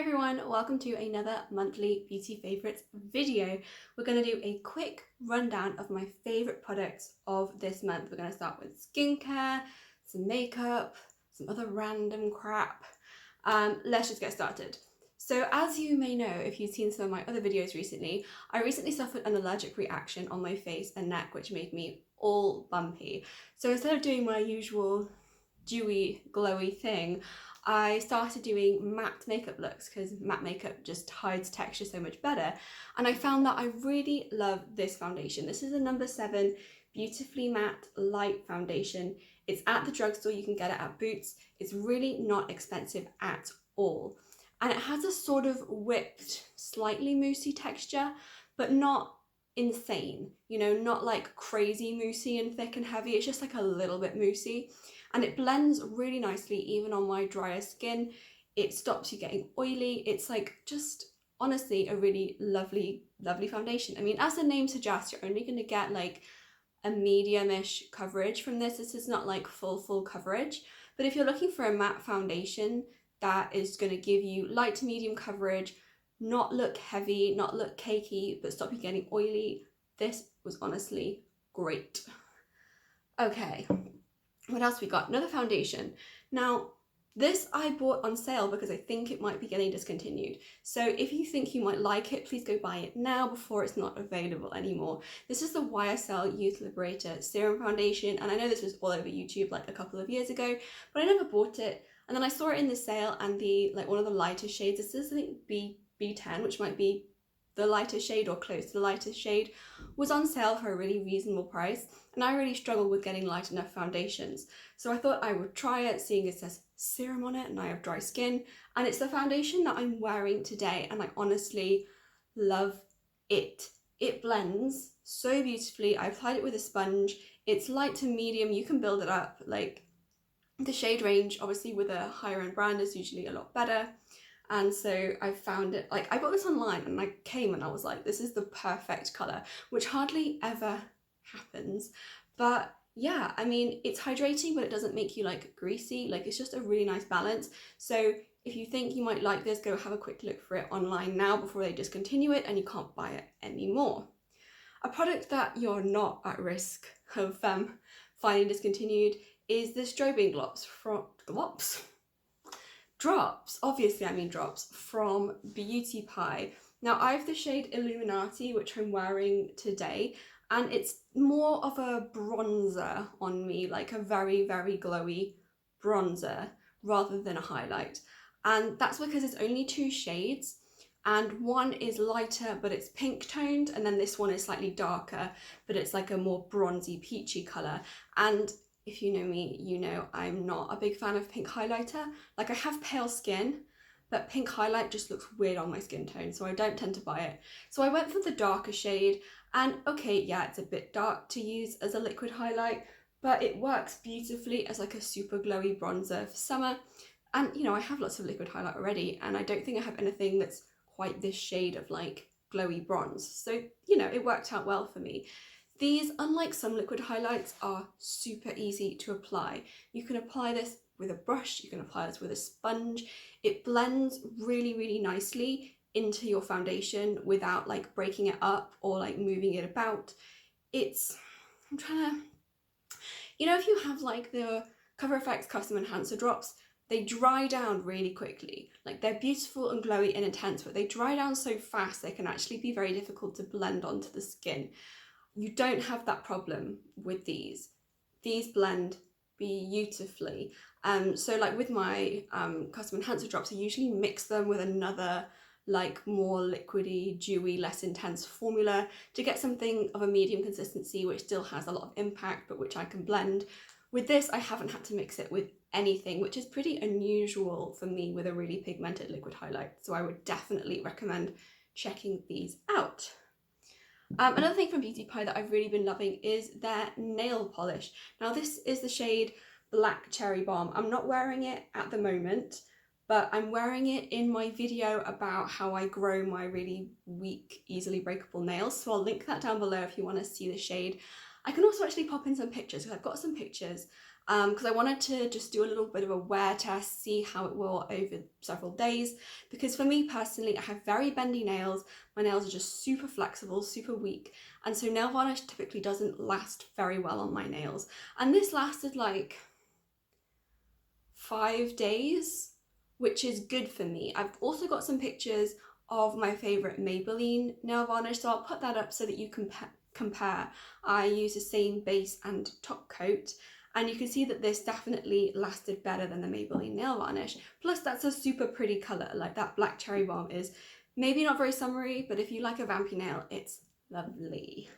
everyone, welcome to another monthly beauty favourites video. We're going to do a quick rundown of my favourite products of this month. We're going to start with skincare, some makeup, some other random crap. Let's just get started. So as you may know, if you've seen some of my other videos recently, I recently suffered an allergic reaction on my face and neck, which made me all bumpy. So instead of doing my usual dewy, glowy thing, I started doing matte makeup looks because matte makeup just hides texture so much better. And I found that I really love this foundation. This is a number 7 Beautifully Matte Light Foundation. It's at the drugstore, you can get it at Boots. It's really not expensive at all. And it has a sort of whipped, slightly moussey texture, but not insane, you know, not like crazy moussey and thick and heavy. It's just like a little bit moussey. And it blends really nicely even on my drier skin. It stops you getting oily. It's like just honestly a really lovely foundation. I mean, as the name suggests, you're only going to get like a medium-ish coverage from this. This is not like full coverage, but if you're looking for a matte foundation that is going to give you light to medium coverage, not look heavy, not look cakey, but stop you getting oily, this was honestly great. Okay. What else we got? Another foundation. Now, this I bought on sale because I think it might be getting discontinued. So if you think you might like it, please go buy it now before it's not available anymore. This is the YSL Youth Liberator Serum Foundation, and I know this was all over YouTube like a couple of years ago, but I never bought it. And then I saw it in the sale, and the one of the lighter shades, this is I think B10, which might be the lighter shade or close to the lighter shade, was on sale for a really reasonable price, and I really struggle with getting light enough foundations. So I thought I would try it, seeing it says serum on it and I have dry skin, and it's the foundation that I'm wearing today, and I honestly love it. It blends so beautifully. I applied it with a sponge. It's light to medium. You can build it up. Like the shade range, obviously with a higher end brand, is usually a lot better. And so I found it, like I bought this online and I came and I was like, this is the perfect colour, which hardly ever happens. But yeah, I mean, it's hydrating, but it doesn't make you like greasy. Like it's just a really nice balance. So if you think you might like this, go have a quick look for it online now before they discontinue it and you can't buy it anymore. A product that you're not at risk of finding discontinued is the Strobing drops, obviously I mean drops, from Beauty Pie. Now I have the shade Illuminati, which I'm wearing today, and it's more of a bronzer on me, like a very glowy bronzer rather than a highlight. And that's because it's only 2 shades, and one is lighter but it's pink toned, and then this one is slightly darker but it's like a more bronzy peachy colour. And if you know me, you know I'm not a big fan of pink highlighter. Like I have pale skin, but pink highlight just looks weird on my skin tone, so I don't tend to buy it. So I went for the darker shade, and okay, yeah, it's a bit dark to use as a liquid highlight, but it works beautifully as like a super glowy bronzer for summer. And you know, I have lots of liquid highlight already, and I don't think I have anything that's quite this shade of like glowy bronze. So, you know, it worked out well for me. These, unlike some liquid highlights, are super easy to apply. You can apply this with a brush, you can apply this with a sponge. It blends really nicely into your foundation without like breaking it up or like moving it about. I'm trying to, you know, if you have like the Cover FX Custom Enhancer drops, they dry down really quickly. Like they're beautiful and glowy and intense, but they dry down so fast they can actually be very difficult to blend onto the skin. You don't have that problem with these. These blend beautifully. So like with my custom enhancer drops, I usually mix them with another like more liquidy, dewy, less intense formula to get something of a medium consistency which still has a lot of impact but which I can blend. With this, I haven't had to mix it with anything, which is pretty unusual for me with a really pigmented liquid highlight. So I would definitely recommend checking these out. Another thing from Beauty Pie that I've really been loving is their nail polish. Now this is the shade Black Cherry Bomb. I'm not wearing it at the moment, but I'm wearing it in my video about how I grow my really weak, easily breakable nails. So I'll link that down below if you want to see the shade. I can also actually pop in some pictures because I've got some pictures because I wanted to just do a little bit of a wear test, see how it will over several days, because for me personally, I have very bendy nails. My nails are just super flexible, super weak, and so nail varnish typically doesn't last very well on my nails. And this lasted like 5 days, which is good for me. I've also got some pictures of my favourite Maybelline nail varnish, so I'll put that up so that you can compare. I use the same base and top coat, and you can see that this definitely lasted better than the Maybelline nail varnish. Plus that's a super pretty colour, like that black cherry bomb is maybe not very summery, but if you like a vampy nail, it's lovely.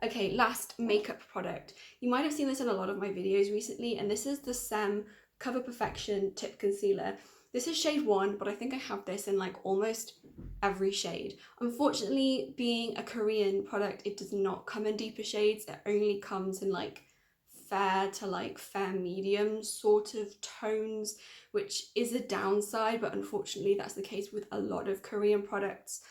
Okay, last makeup product. You might have seen this in a lot of my videos recently, and this is the Saem Cover Perfection Tip Concealer. This is shade 1, but I think I have this in like almost every shade. Unfortunately, being a Korean product, it does not come in deeper shades. It only comes in like fair to like fair medium sort of tones, which is a downside, but unfortunately that's the case with a lot of Korean products.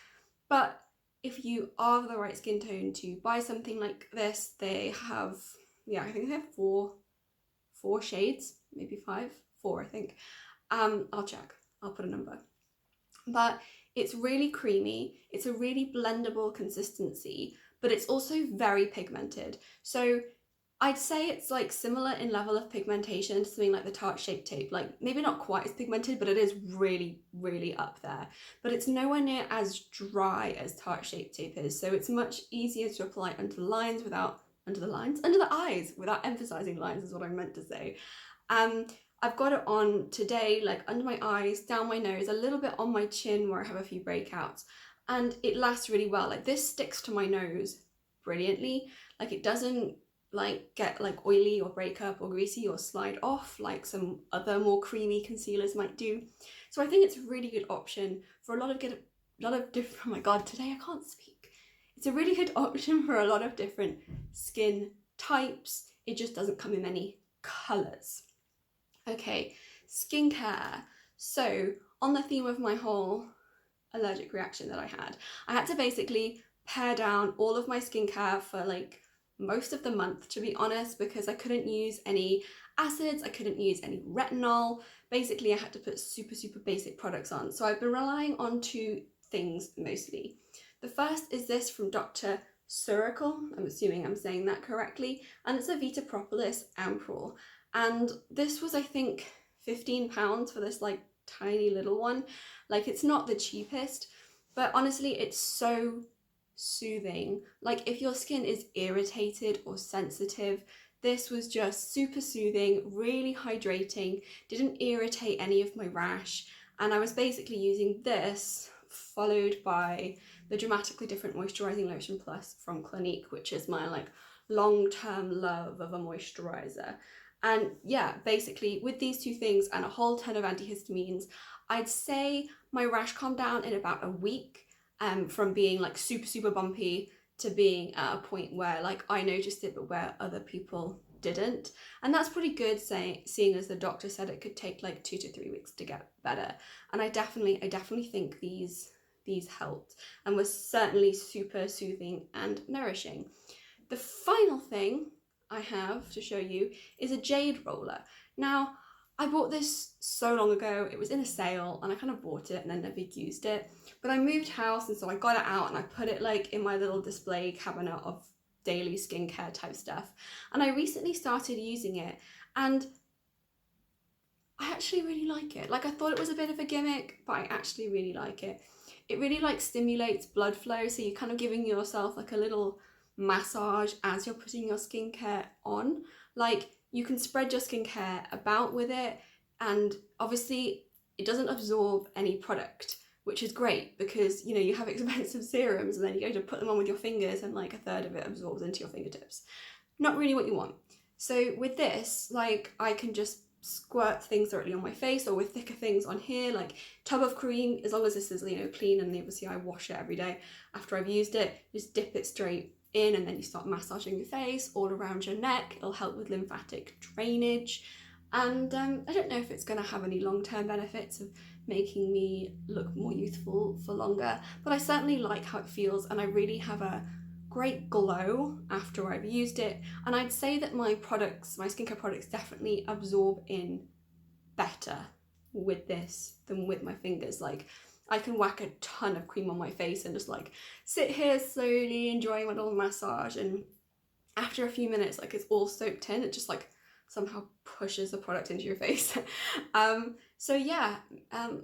But if you are the right skin tone to buy something like this, they have, yeah, I think they have four shades, maybe 5, 4 I think. I'll check, I'll put a number. But it's really creamy, it's a really blendable consistency, but it's also very pigmented. So I'd say it's like similar in level of pigmentation to something like the Tarte Shape Tape. Like maybe not quite as pigmented, but it is really, really up there. But it's nowhere near as dry as Tarte Shape Tape is. So it's much easier to apply under the lines without, under the eyes, without emphasizing lines is what I meant to say. I've got it on today, like under my eyes, down my nose, a little bit on my chin where I have a few breakouts, and it lasts really well. Like this sticks to my nose brilliantly. Like it doesn't like get like oily or break up or greasy or slide off like some other more creamy concealers might do. So I think it's a really good option for a lot of different, oh my god, today I can't speak. It's a really good option for a lot of different skin types. It just doesn't come in many colours. Okay, skincare. So on the theme of my whole allergic reaction that I had to basically pare down all of my skincare for like most of the month, to be honest, because I couldn't use any acids, I couldn't use any retinol. Basically, I had to put super basic products on. So I've been relying on 2 things mostly. The first is this from Dr. Ceuracle, I'm assuming I'm saying that correctly, and it's a Vita Propolis Ampoule. And this was, I think, £15 for this like tiny little one. Like it's not the cheapest, but honestly, it's so soothing. Like if your skin is irritated or sensitive, this was just super soothing, really hydrating, didn't irritate any of my rash. And I was basically using this followed by the Dramatically Different Moisturising Lotion Plus from Clinique, which is my like long-term love of a moisturiser. And yeah, basically with these 2 things and a whole ton of antihistamines, I'd say my rash calmed down in about a week, from being like super bumpy to being at a point where like I noticed it but where other people didn't. And that's pretty good, seeing as the doctor said it could take like 2 to 3 weeks to get better. And I definitely think these helped and was certainly super soothing and nourishing. The final thing I have to show you is a Jade Roller. Now, I bought this so long ago, it was in a sale and I kind of bought it and then never used it. But I moved house and so I got it out and I put it like in my little display cabinet of daily skincare type stuff. And I recently started using it and I actually really like it. Like I thought it was a bit of a gimmick, but I actually really like it. It really like stimulates blood flow, so you're kind of giving yourself like a little massage as you're putting your skincare on. Like you can spread your skincare about with it, and obviously it doesn't absorb any product, which is great because, you know, you have expensive serums and then you go to put them on with your fingers and like a third of it absorbs into your fingertips. Not really what you want. So with this, like I can just squirt things directly on my face, or with thicker things on here, like tub of cream, as long as this is, you know, clean, and obviously I wash it every day after I've used it, just dip it straight in and then you start massaging your face all around your neck. It'll help with lymphatic drainage, and I don't know if it's going to have any long-term benefits of making me look more youthful for longer, but I certainly like how it feels, and I really have a great glow after I've used it, and I'd say that my skincare products definitely absorb in better with this than with my fingers. Like, I can whack a ton of cream on my face and just like sit here slowly enjoying my little massage, and after a few minutes, like, it's all soaked in. It just like somehow pushes the product into your face. So yeah,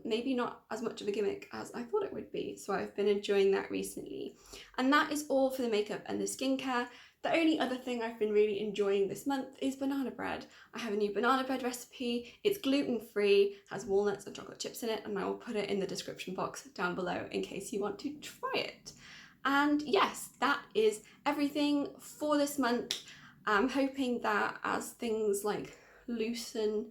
maybe not as much of a gimmick as I thought it would be. So I've been enjoying that recently. And that is all for the makeup and the skincare. The only other thing I've been really enjoying this month is banana bread. I have a new banana bread recipe. It's gluten-free, has walnuts and chocolate chips in it, and I will put it in the description box down below in case you want to try it. And yes, that is everything for this month. I'm hoping that as things like loosen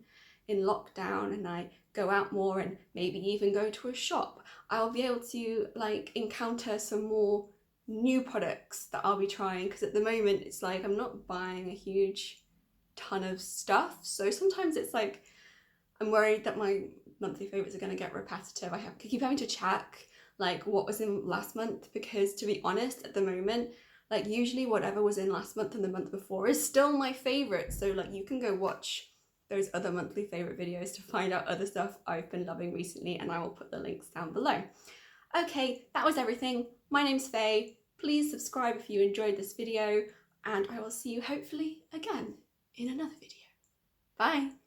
in lockdown and I go out more and maybe even go to a shop, I'll be able to like encounter some more new products that I'll be trying, because at the moment it's like I'm not buying a huge ton of stuff, so sometimes it's like I'm worried that my monthly favorites are going to get repetitive. I keep having to check like what was in last month, because to be honest, at the moment, like usually whatever was in last month and the month before is still my favorite. So like you can go watch those other monthly favorite videos to find out other stuff I've been loving recently, and I will put the links down below. Okay, that was everything. My name's Faye. Please subscribe if you enjoyed this video, and I will see you hopefully again in another video. Bye.